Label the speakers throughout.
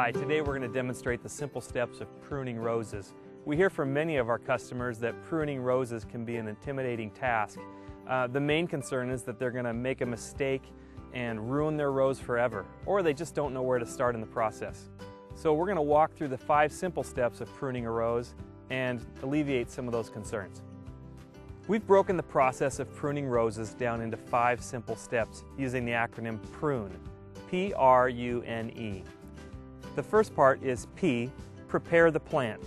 Speaker 1: Hi, today we're going to demonstrate the simple steps of pruning roses. We hear from many of our customers that pruning roses can be an intimidating task. The main concern is that they're going to make a mistake and ruin their rose forever, or they just don't know where to start in the process. So we're going to walk through the 5 simple steps of pruning a rose and alleviate some of those concerns. We've broken the process of pruning roses down into 5 simple steps using the acronym PRUNE, P.R.U.N.E. The first part is P, prepare the plant.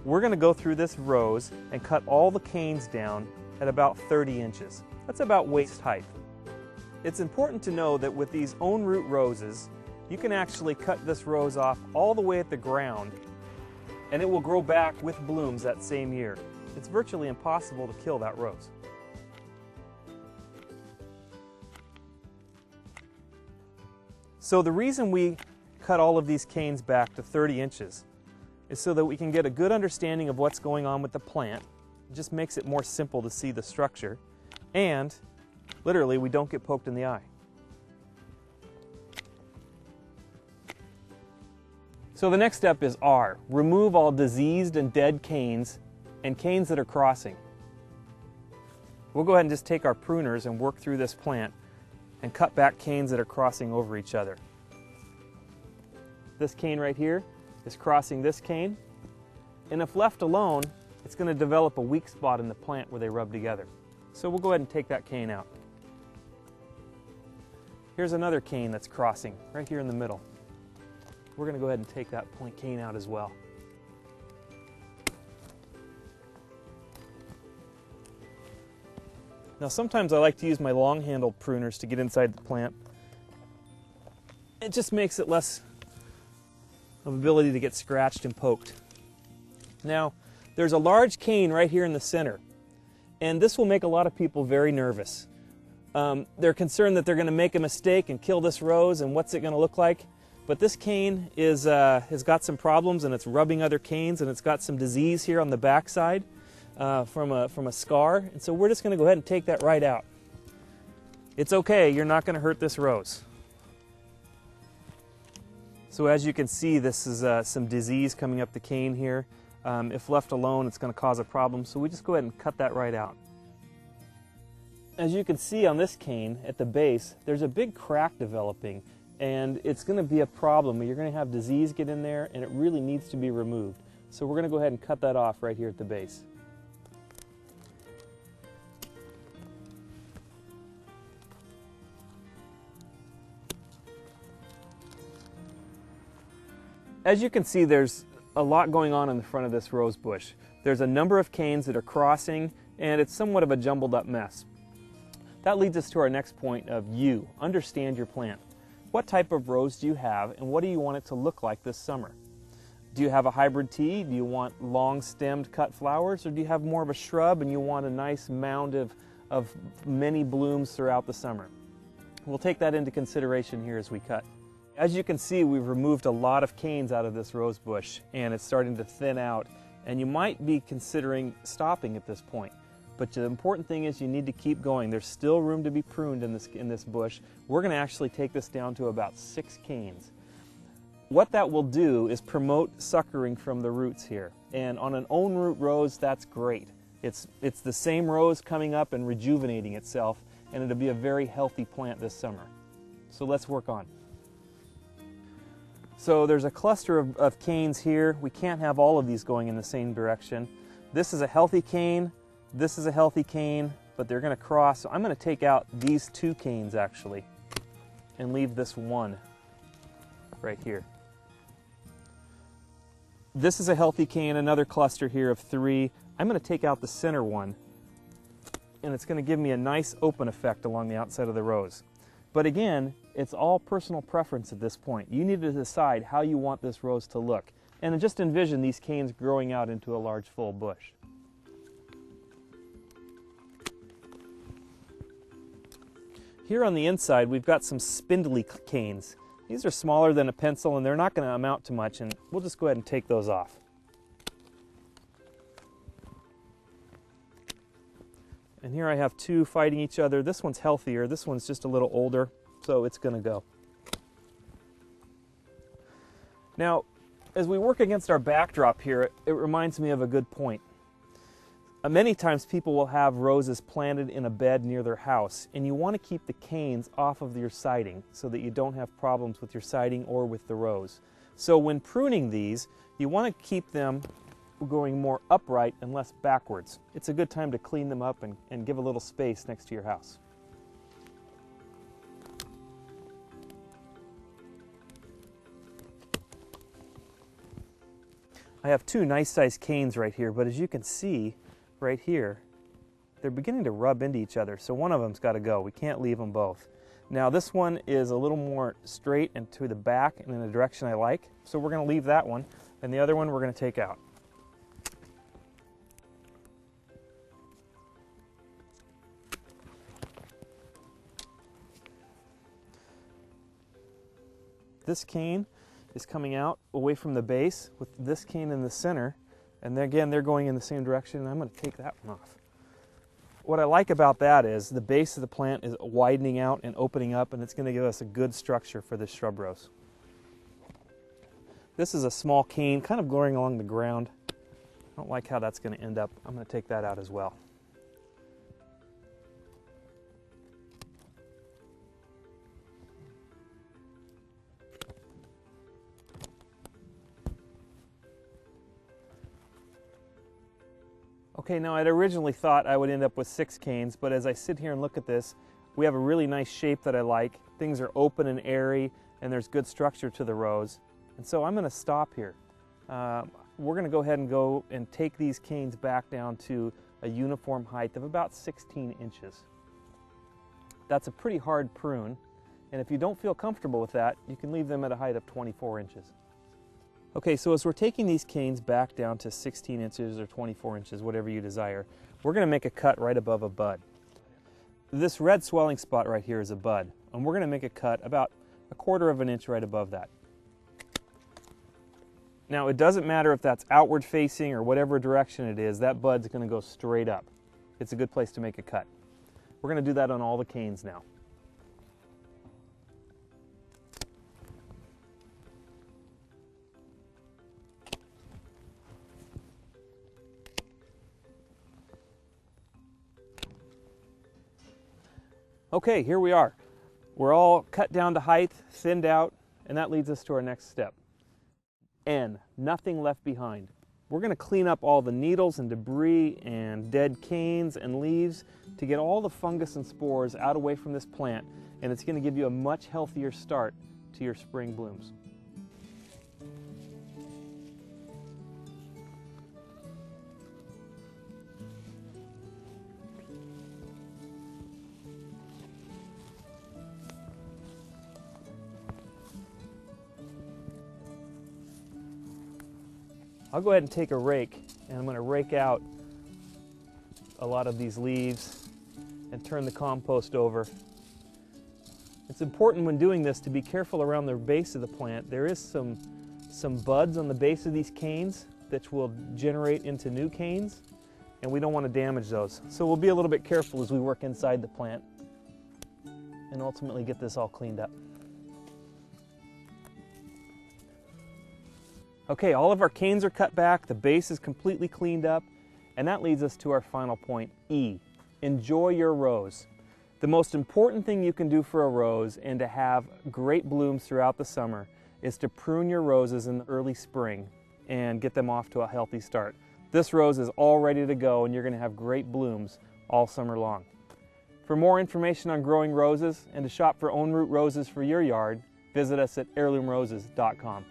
Speaker 1: We're going to go through this rose and cut all the canes down at about 30 inches. That's about waist height. It's important to know that with these own root roses, you can actually cut this rose off all the way at the ground and it will grow back with blooms that same year. It's virtually impossible to kill that rose. So the reason we cut all of these canes back to 30 inches is so that we can get a good understanding of what's going on with the plant. It just makes it more simple to see the structure, and literally we don't get poked in the eye. So the next step is R, remove all diseased and dead canes and canes that are crossing. We'll go ahead and just take our pruners and work through this plant and cut back canes that are crossing over each other. This cane right here is crossing this cane, and if left alone, it's going to develop a weak spot in the plant where they rub together. So we'll go ahead and take that cane out. Here's another cane that's crossing right here in the middle. We're going to go ahead and take that cane out as well. Now sometimes I like to use my long-handled pruners to get inside the plant. It just makes it less of ability to get scratched and poked. Now, there's a large cane right here in the center, and this will make a lot of people very nervous. They're concerned that they're going to make a mistake and kill this rose, and what's it going to look like? But this cane has got some problems, and it's rubbing other canes, and it's got some disease here on the back side from a scar, and so we're just going to go ahead and take that right out. It's okay, you're not going to hurt this rose. So as you can see, this is some disease coming up the cane here. If left alone, it's going to cause a problem, so we just go ahead and cut that right out. As you can see on this cane at the base, there's a big crack developing, and it's going to be a problem. You're going to have disease get in there, and it really needs to be removed. So we're going to go ahead and cut that off right here at the base. As you can see, there's a lot going on in the front of this rose bush. There's a number of canes that are crossing, and it's somewhat of a jumbled up mess. That leads us to our next point of U, understand your plant. What type of rose do you have, and what do you want it to look like this summer? Do you have a hybrid tea? Do you want long-stemmed cut flowers, or do you have more of a shrub and you want a nice mound of many blooms throughout the summer? We'll take that into consideration here as we cut. As you can see, we've removed a lot of canes out of this rose bush, and it's starting to thin out, and you might be considering stopping at this point. But the important thing is you need to keep going. There's still room to be pruned in this bush. We're going to actually take this down to about 6 canes. What that will do is promote suckering from the roots here, and on an own root rose, that's great. It's the same rose coming up and rejuvenating itself, and it'll be a very healthy plant this summer. So let's work on. So there's a cluster of canes here. We can't have all of these going in the same direction. This is a healthy cane, this is a healthy cane, but they're going to cross. So I'm going to take out these 2 canes actually and leave this one right here. This is a healthy cane, another cluster here of 3. I'm going to take out the center one, and it's going to give me a nice open effect along the outside of the rose. But again, it's all personal preference at this point. You need to decide how you want this rose to look. And just envision these canes growing out into a large full bush. Here on the inside, we've got some spindly canes. These are smaller than a pencil, and they're not going to amount to much, and we'll just go ahead and take those off. And here I have 2 fighting each other. This one's healthier, this one's just a little older, so it's going to go. Now, as we work against our backdrop here, it reminds me of a good point. Many times people will have roses planted in a bed near their house, and you want to keep the canes off of your siding so that you don't have problems with your siding or with the rose. So when pruning these, you want to keep them going more upright and less backwards. It's a good time to clean them up and give a little space next to your house. I have two nice sized canes right here, but as you can see right here, they're beginning to rub into each other, so one of them's got to go. We can't leave them both. Now this one is a little more straight and to the back and in the direction I like, so we're going to leave that one, and the other one we're going to take out. This cane is coming out away from the base with this cane in the center, and then again they're going in the same direction, and I'm going to take that one off. What I like about that is the base of the plant is widening out and opening up, and it's going to give us a good structure for this shrub rose. This is a small cane kind of going along the ground. I don't like how that's going to end up. I'm going to take that out as well. Okay, now I'd originally thought I would end up with 6 canes, but as I sit here and look at this, we have a really nice shape that I like. Things are open and airy, and there's good structure to the rose. And so I'm going to stop here. We're going to go ahead and take these canes back down to a uniform height of about 16 inches. That's a pretty hard prune, and if you don't feel comfortable with that, you can leave them at a height of 24 inches. Okay, so as we're taking these canes back down to 16 inches or 24 inches, whatever you desire, we're going to make a cut right above a bud. This red swelling spot right here is a bud, and we're going to make a cut about 1/4 of an inch right above that. Now, it doesn't matter if that's outward facing or whatever direction it is, that bud's going to go straight up. It's a good place to make a cut. We're going to do that on all the canes now. Okay, here we are. We're all cut down to height, thinned out, and that leads us to our next step. N, nothing left behind. We're going to clean up all the needles and debris and dead canes and leaves to get all the fungus and spores out away from this plant, and it's going to give you a much healthier start to your spring blooms. I'll go ahead and take a rake, and I'm going to rake out a lot of these leaves and turn the compost over. It's important when doing this to be careful around the base of the plant. There is some buds on the base of these canes that will generate into new canes, and we don't want to damage those. So we'll be a little bit careful as we work inside the plant and ultimately get this all cleaned up. Okay, all of our canes are cut back, the base is completely cleaned up, and that leads us to our final point, E. Enjoy your rose. The most important thing you can do for a rose and to have great blooms throughout the summer is to prune your roses in the early spring and get them off to a healthy start. This rose is all ready to go, and you're going to have great blooms all summer long. For more information on growing roses and to shop for own root roses for your yard, visit us at heirloomroses.com.